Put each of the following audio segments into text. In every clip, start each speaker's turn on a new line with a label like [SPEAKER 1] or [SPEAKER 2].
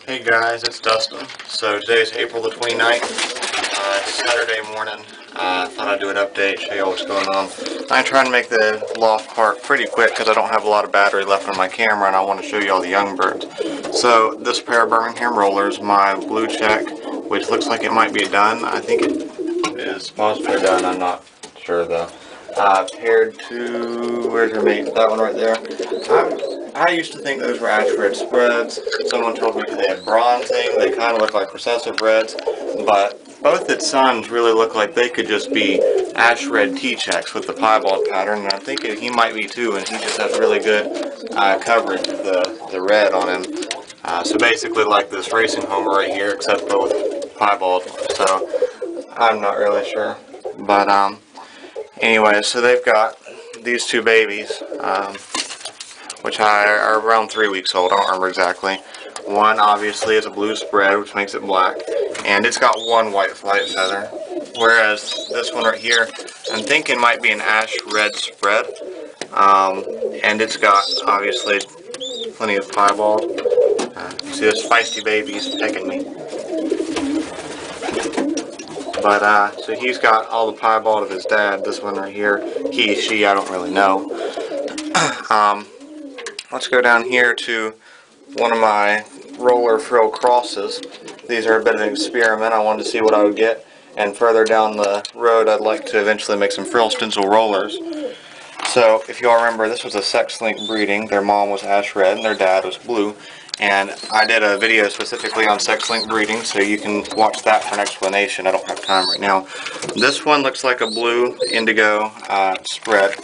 [SPEAKER 1] Hey guys, it's Dustin. So today is April the 29th. It's Saturday morning. I thought I'd do an update, show you what's going on. I'm trying to make the loft part pretty quick because I don't have a lot of battery left on my camera and I want to show you all the young birds. So this pair of Birmingham Rollers, my blue check, which looks like it might be done. I think it is possibly done, I'm not sure though. Paired to, where's her mate? That one right there. I used to think those were ash red spreads. Someone told me they had bronzing. They kind of look like recessive reds, but both its sons really look like they could just be ash red T-checks with the piebald pattern, and I'm thinking he might be too, and he just has really good coverage of the red on him. So basically like this racing homer right here, except for with piebald. So I'm not really sure, but anyway, so they've got these two babies. Which are around 3 weeks old, I don't remember exactly. One obviously is a blue spread, which makes it black, and it's got one white flight feather. Whereas this one right here, I'm thinking might be an ash red spread, and it's got obviously plenty of piebald. You see this feisty baby's pecking me. But so he's got all the piebald of his dad. This one right here, he, she, I don't really know. Let's go down here to one of my roller frill crosses. These are a bit of an experiment. I wanted to see what I would get. And further down the road, I'd like to eventually make some frill stencil rollers. So, if you all remember, this was a sex-link breeding. Their mom was ash red and their dad was blue. And I did a video specifically on sex-link breeding, so you can watch that for an explanation. I don't have time right now. This one looks like a blue indigo spread.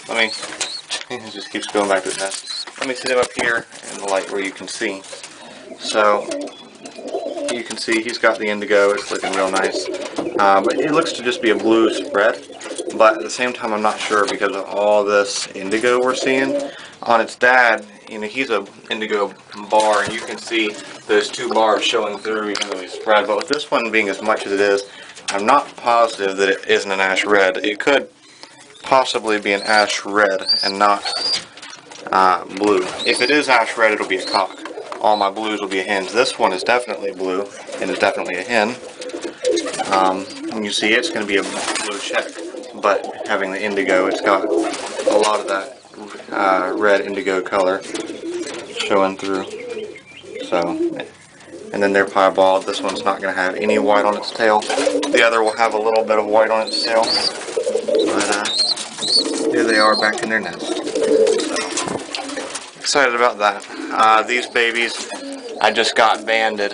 [SPEAKER 1] It just keeps going back to the nest. Let me sit him up here in the light where you can see. So, you can see he's got the indigo, it's looking real nice. But it looks to just be a blue spread. But at the same time, I'm not sure because of all this indigo we're seeing. On its dad, you know, he's an indigo bar, and you can see those two bars showing through even though he's spread. But with this one being as much as it is, I'm not positive that it isn't an ash red. It could possibly be an ash red and not blue. If it is ash red, it'll be a cock. All my blues will be a hens. This one is definitely blue and is definitely a hen. And you see it's going to be a blue check, but having the indigo, it's got a lot of that red indigo color showing through. So, and then they're piebald. This one's not going to have any white on its tail. The other will have a little bit of white on its tail. But here they are back in their nest. Excited about that. These babies I just got banded.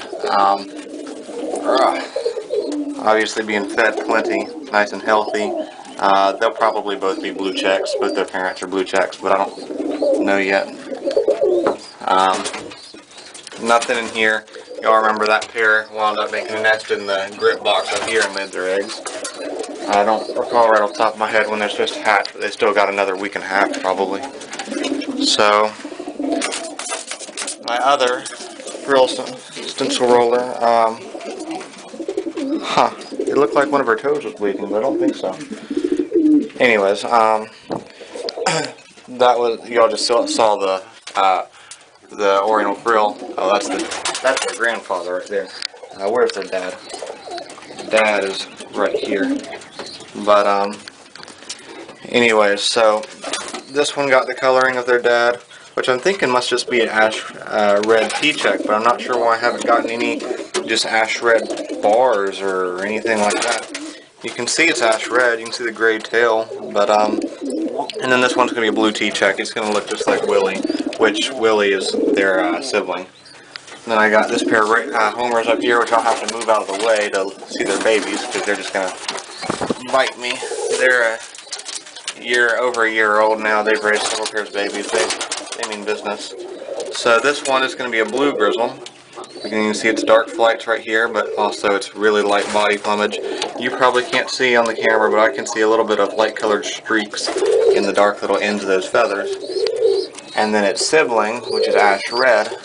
[SPEAKER 1] Obviously being fed plenty, nice and healthy. They'll probably both be blue checks. Both their parents are blue checks, but I don't know yet. Nothing in here. Y'all remember that pair wound up making a nest in the grip box up here and laid their eggs. I don't recall right off the top of my head when they're supposed to hatch, but they still got another week and a half probably. So, my other frill stencil roller, it looked like one of her toes was bleeding, but I don't think so. Anyways, that was, y'all just saw the Oriental frill. Oh, that's their grandfather right there. Where's their dad? Dad is right here. But anyways, so this one got the coloring of their dad, which I'm thinking must just be an ash red T-check, but I'm not sure why I haven't gotten any just ash red bars or anything like that. You can see it's ash red, you can see the gray tail, but and then this one's going to be a blue T-check. It's going to look just like Willie, which Willie is their sibling. And then I got this pair of homers up here, which I'll have to move out of the way to see their babies, because they're just going to bite me. They're over a year old now. They've raised several pairs of babies. They mean business. So this one is going to be a blue Grizzle. You can see its dark flights right here, but also its really light body plumage. You probably can't see on the camera, but I can see a little bit of light colored streaks in the dark little ends of those feathers. And then its sibling, which is ash red,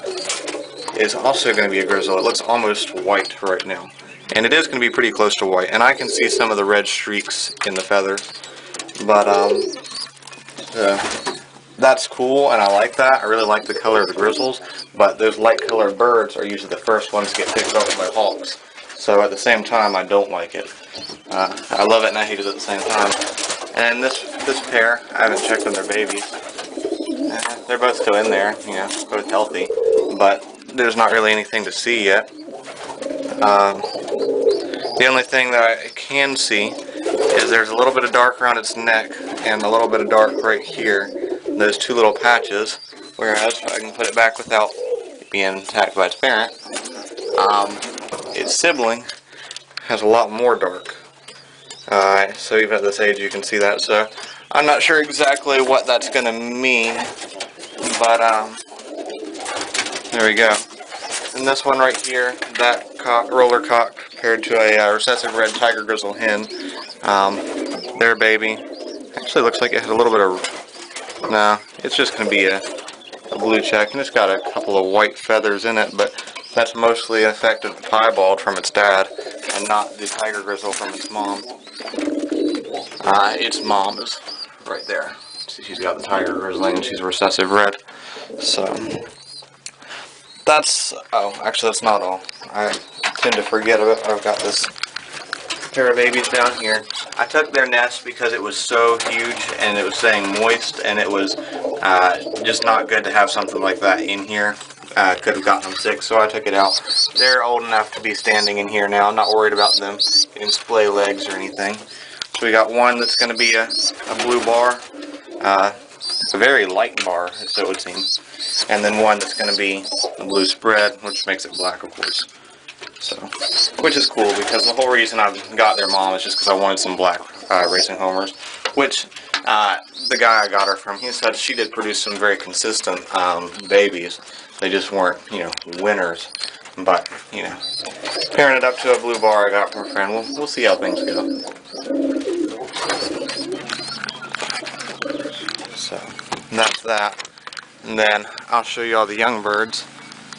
[SPEAKER 1] is also going to be a Grizzle. It looks almost white right now. And it is going to be pretty close to white. And I can see some of the red streaks in the feathers. But That's cool, and I like that. I really like the color of the grizzles, but those light colored birds are usually the first ones to get picked off by hawks. So at the same time, I don't like it. I love it and I hate it at the same time. And this pair, I haven't checked on their babies. They're both still in there, you know, both healthy, but there's not really anything to see yet. The only thing that I can see is there's a little bit of dark around its neck and a little bit of dark right here. Those two little patches, whereas if I can put it back without being attacked by its parent, its sibling has a lot more dark. So even at this age you can see that, so I'm not sure exactly what that's going to mean, but there we go. And this one right here, that roller cock paired to a recessive red tiger grizzle hen, their baby, actually looks like it has a little bit of, no, it's just going to be a blue check, and it's got a couple of white feathers in it, but that's mostly affected the piebald from its dad, and not the tiger grizzle from its mom. Its mom is right there. See, she's got the tiger grizzling, and she's a recessive red. So that's, oh, actually that's not all. I tend to forget about, I've got this pair of babies down here. I took their nest because it was so huge and it was saying moist, and it was just not good to have something like that in here. Could have gotten them sick, so I took it out. They're old enough to be standing in here now. I'm not worried about them getting splay legs or anything. So we got one that's going to be a blue bar, a very light bar, so it would seem, and then one that's going to be a blue spread, which makes it black, of course. So, which is cool, because the whole reason I got their mom is just because I wanted some black racing homers, which the guy I got her from, he said she did produce some very consistent babies. They just weren't, you know, winners. But, you know, pairing it up to a blue bar I got from a friend, we'll see how things go. So, that's that. And then I'll show you all the young birds.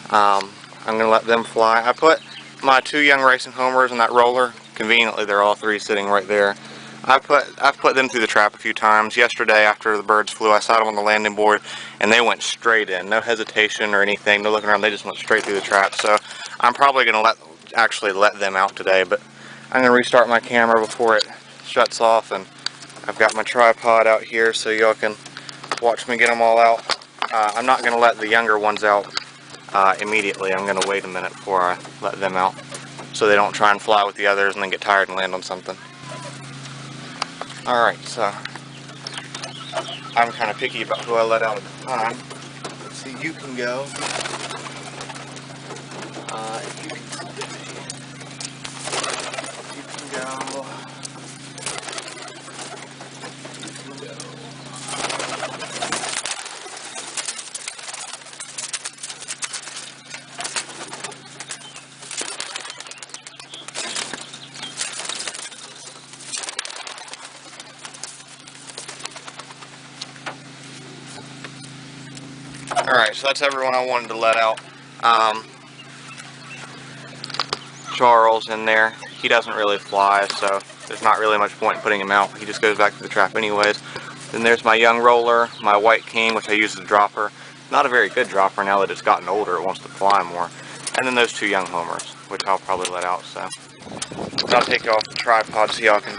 [SPEAKER 1] I'm going to let them fly. I put my two young racing homers in that roller. Conveniently, they're all three sitting right there. I've put them through the trap a few times. Yesterday, after the birds flew, I sat them on the landing board, and they went straight in. No hesitation or anything, no looking around. They just went straight through the trap. So I'm probably going to actually let them out today, but I'm going to restart my camera before it shuts off, and I've got my tripod out here so y'all can watch me get them all out. I'm not going to let the younger ones out immediately. I'm going to wait a minute before I let them out, so they don't try and fly with the others and then get tired and land on something. Alright, so I'm kind of picky about who I let out at the time. Let's see, you can go. If you can go. Alright, so that's everyone I wanted to let out. Charles in there, he doesn't really fly, so there's not really much point in putting him out. He just goes back to the trap anyways. Then there's my young roller, my white king, which I use as a dropper. Not a very good dropper now that it's gotten older, it wants to fly more. And then those two young homers, which I'll probably let out, so. I'll take you off the tripod so y'all can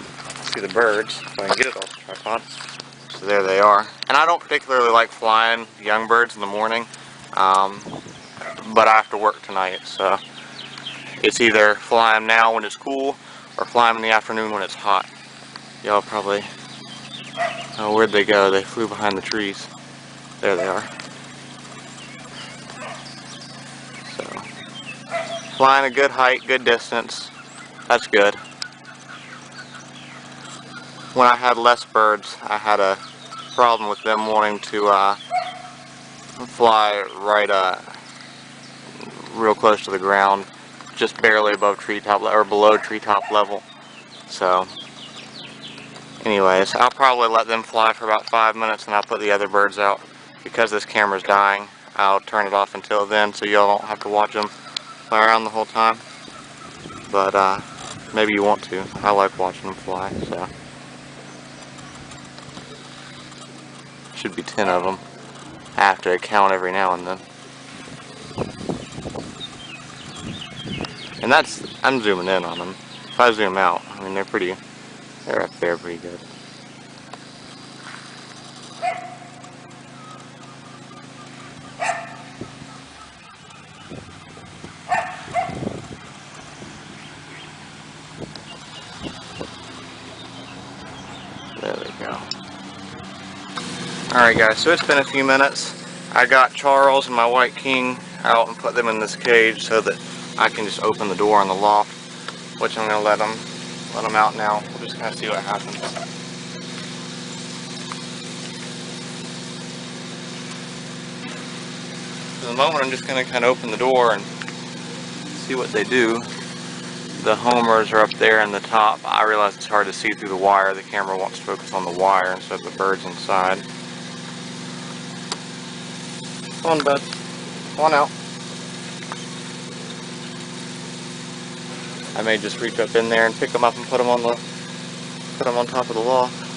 [SPEAKER 1] see the birds, if I can get it off the tripod. So there they are. And I don't particularly like flying young birds in the morning, but I have to work tonight, so it's either fly them now when it's cool or fly them in the afternoon when it's hot. Y'all probably, oh, where'd they go? They flew behind the trees. There they are. So, flying a good height, good distance, that's good. When I had less birds, I had a problem with them wanting to fly right real close to the ground, just barely above treetop or below treetop level. So anyways, I'll probably let them fly for about 5 minutes and I'll put the other birds out. Because this camera's dying, I'll turn it off until then so y'all don't have to watch them fly around the whole time. But maybe you want to. I like watching them fly, so. Should be 10 of them. I have to count every now and then. And I'm zooming in on them. If I zoom out, I mean, they're up there pretty good. There we go. Alright guys, so it's been a few minutes. I got Charles and my white king out and put them in this cage so that I can just open the door on the loft, which I'm going to let them out now. We'll just kind of see what happens. For the moment, I'm just going to kind of open the door and see what they do. The homers are up there in the top. I realize it's hard to see through the wire. The camera wants to focus on the wire instead of the birds inside. Come on, bud. Come on out. I may just reach up in there and pick them up and put them on top of the loft.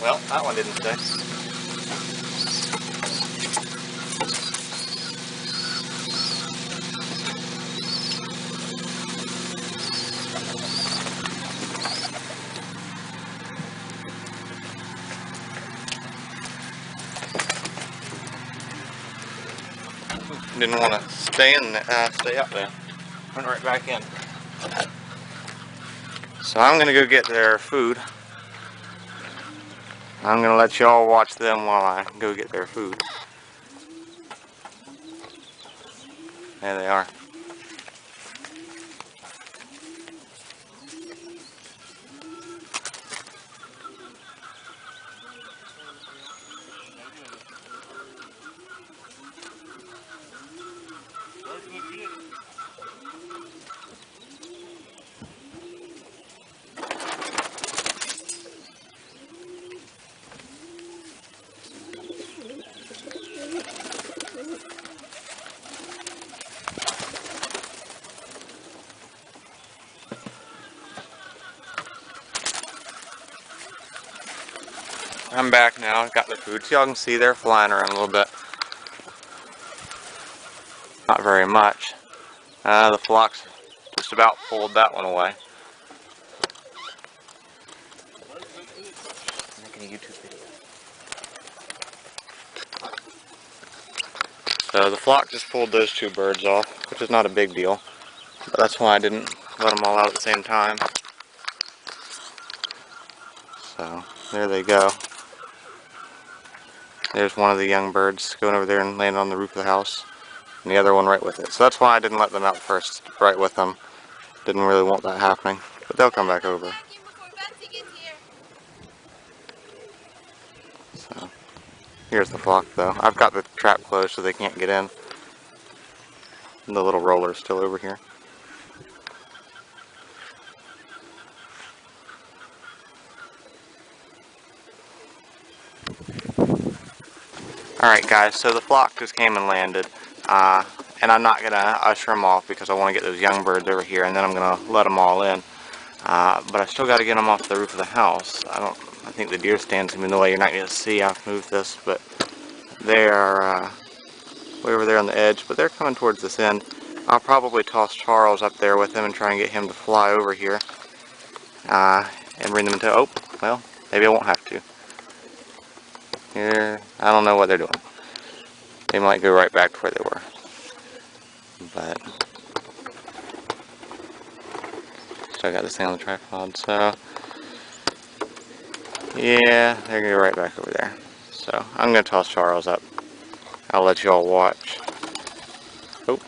[SPEAKER 1] Well, that one didn't stay. Didn't want to stay up there. Went right back in. So I'm gonna go get their food. I'm gonna let y'all watch them while I go get their food. There they are. I'm back now. Got the food. So y'all can see they're flying around a little bit. Not very much. The flock's just about pulled that one away. Making a YouTube video. So the flock just pulled those two birds off, which is not a big deal. But that's why I didn't let them all out at the same time. So there they go. There's one of the young birds going over there and landing on the roof of the house, and the other one right with it. So that's why I didn't let them out first, right with them. Didn't really want that happening, but they'll come back over. So here's the flock though. I've got the trap closed so they can't get in. And the little roller's still over here. Alright guys, so the flock just came and landed, and I'm not going to usher them off because I want to get those young birds over here, and then I'm going to let them all in. But I still got to get them off the roof of the house. I think the deer stand's going to be in the way. You're not going to see. I've moved this, but they are way over there on the edge, but they're coming towards this end. I'll probably toss Charles up there with him and try and get him to fly over here and bring them into, oh, well, maybe I won't have to. Here, I don't know what they're doing. They might go right back to where they were. But still got this thing on the tripod, so yeah, they're gonna go right back over there. So I'm gonna toss Charles up. I'll let you all watch. Oh,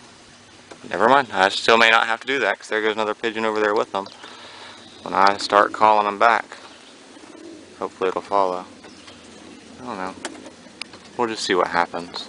[SPEAKER 1] Never mind, I still may not have to do that because there goes another pigeon over there with them. When I start calling them back, hopefully it'll follow. I don't know. We'll just see what happens.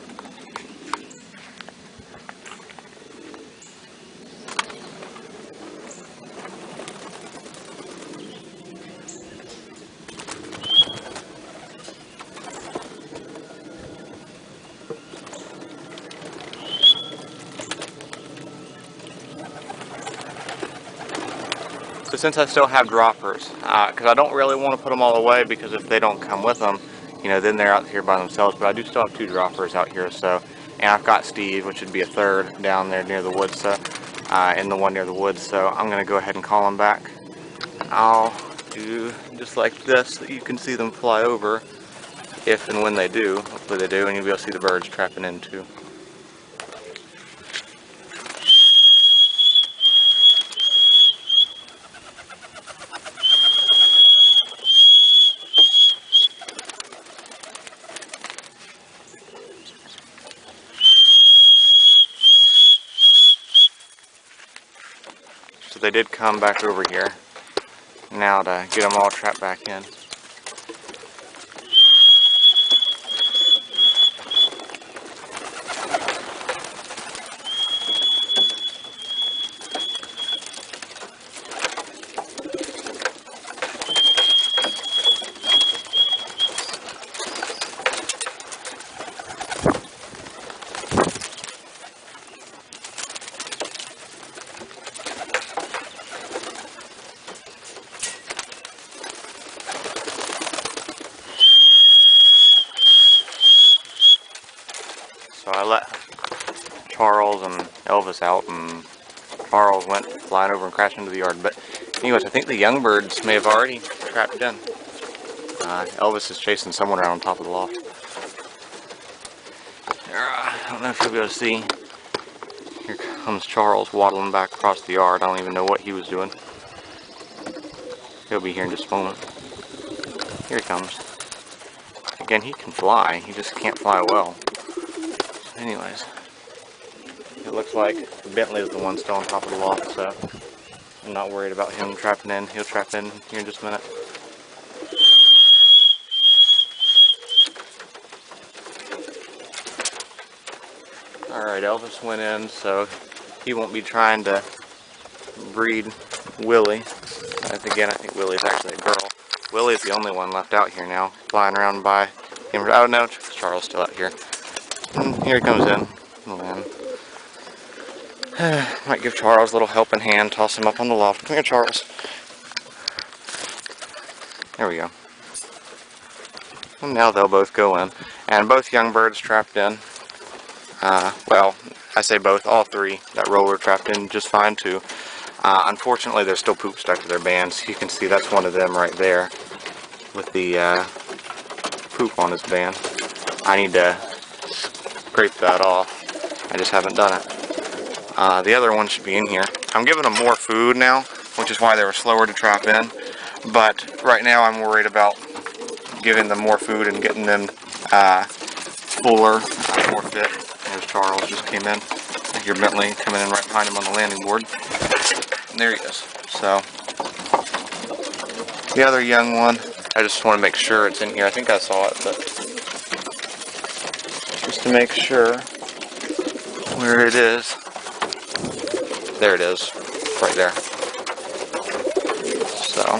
[SPEAKER 1] So since I still have droppers, because I don't really want to put them all away, because if they don't come with them, you know, then they're out here by themselves. But I do still have 2 droppers out here, so, and I've got Steve, which would be a third down there near the woods, so, and the one near the woods. So I'm gonna go ahead and call them back. I'll do just like this, so you can see them fly over if and when they do. Hopefully they do, and you'll be able to see the birds trapping in too. So they did come back over here now to get them all trapped back in. So I let Charles and Elvis out, and Charles went flying over and crashed into the yard. But anyways, I think the young birds may have already trapped in. Elvis is chasing someone around on top of the loft. I don't know if you'll be able to see. Here comes Charles waddling back across the yard. I don't even know what he was doing. He'll be here in just a moment. Here he comes. Again, he can fly. He just can't fly well. Anyways, it looks like Bentley is the one still on top of the loft, so I'm not worried about him trapping in. He'll trap in here in just a minute. Alright, Elvis went in, so he won't be trying to breed Willie. Again, I think Willie's actually a girl. Willie's the only one left out here now, flying around by him. Oh no, Charles still out here. And here he comes in. Oh, might give Charles a little helping hand, toss him up on the loft. Come here, Charles. There we go. And now they'll both go in. And both young birds trapped in. Well, I say both, all 3. That roller trapped in just fine too. Unfortunately, there's still poop stuck to their bands. You can see that's one of them right there with the poop on his band. I need to scrape that off. I just haven't done it. The other one should be in here. I'm giving them more food now, which is why they were slower to trap in. But right now I'm worried about giving them more food and getting them fuller, more fit. There's Charles just came in. I hear Bentley coming in right behind him on the landing board. And there he is. So the other young one, I just want to make sure it's in here. I think I saw it, but just to make sure where it is. There it is, right there. So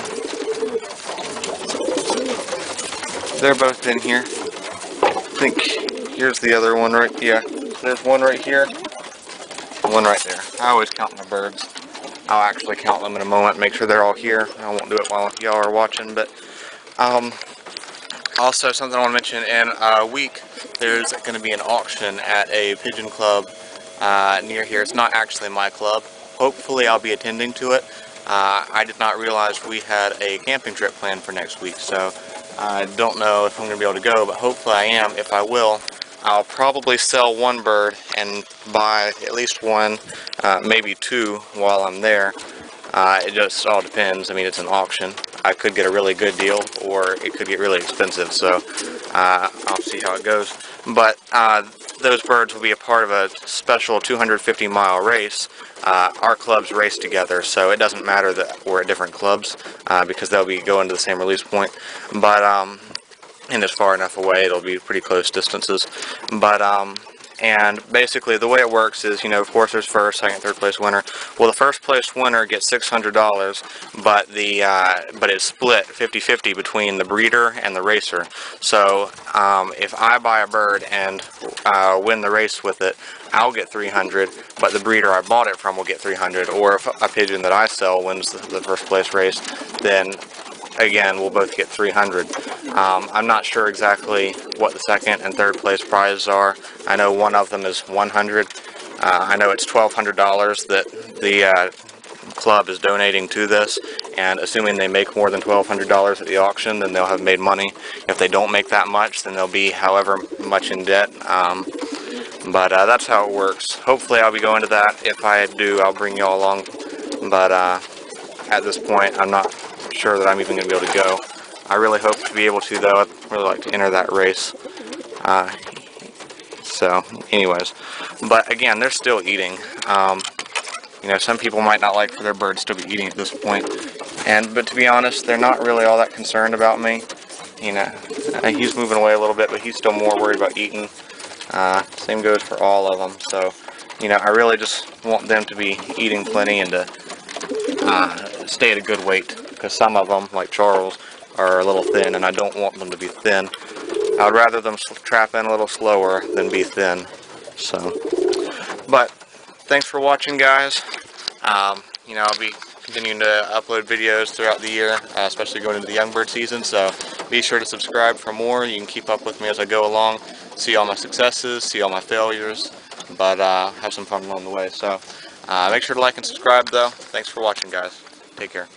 [SPEAKER 1] they're both in here. I think here's the other one right here. There's one right here, one right there. I always count my birds. I'll actually count them in a moment, make sure they're all here. I won't do it while y'all are watching, but also something I want to mention, in a week there's going to be an auction at a pigeon club near here. It's not actually my club. Hopefully I'll be attending to it. I did not realize we had a camping trip planned for next week, so I don't know if I'm going to be able to go, but hopefully I am. If I will, I'll probably sell one bird and buy at least one, maybe 2 while I'm there. It just all depends. I mean, it's an auction. I could get a really good deal, or it could get really expensive, so I'll see how it goes. But those birds will be a part of a special 250-mile race, our clubs race together, so it doesn't matter that we're at different clubs, because they'll be going to the same release point. But and it's far enough away, it'll be pretty close distances. But and basically the way it works is, of course there's first, second, third place winner. Well, the first place winner gets $600, but it's split 50-50 between the breeder and the racer. So if I buy a bird and win the race with it, I'll get $300, but the breeder I bought it from will get $300. Or if a pigeon that I sell wins the first place race, then again we'll both get $300. I'm not sure exactly what the second and third place prizes are. I know one of them is $100. I know it's $1,200 that the club is donating to this, and assuming they make more than $1,200 at the auction, then they'll have made money. If they don't make that much, then they'll be however much in debt. But that's how it works. Hopefully I'll be going to that. If I do, I'll bring y'all along. But at this point, I'm not sure that I'm even going to be able to go. I really hope to be able to, though. I'd really like to enter that race. So, anyways. But again, they're still eating. Some people might not like for their birds to be eating at this point. But to be honest, they're not really all that concerned about me. He's moving away a little bit, but he's still more worried about eating. Same goes for all of them. So, I really just want them to be eating plenty and to stay at a good weight. Because some of them, like Charles, are a little thin, and I don't want them to be thin. I would rather them trap in a little slower than be thin. So, but thanks for watching, guys. I'll be continuing to upload videos throughout the year, especially going into the young bird season. So be sure to subscribe for more. You can keep up with me as I go along, see all my successes, see all my failures, but have some fun along the way. So make sure to like and subscribe, though. Thanks for watching, guys. Take care.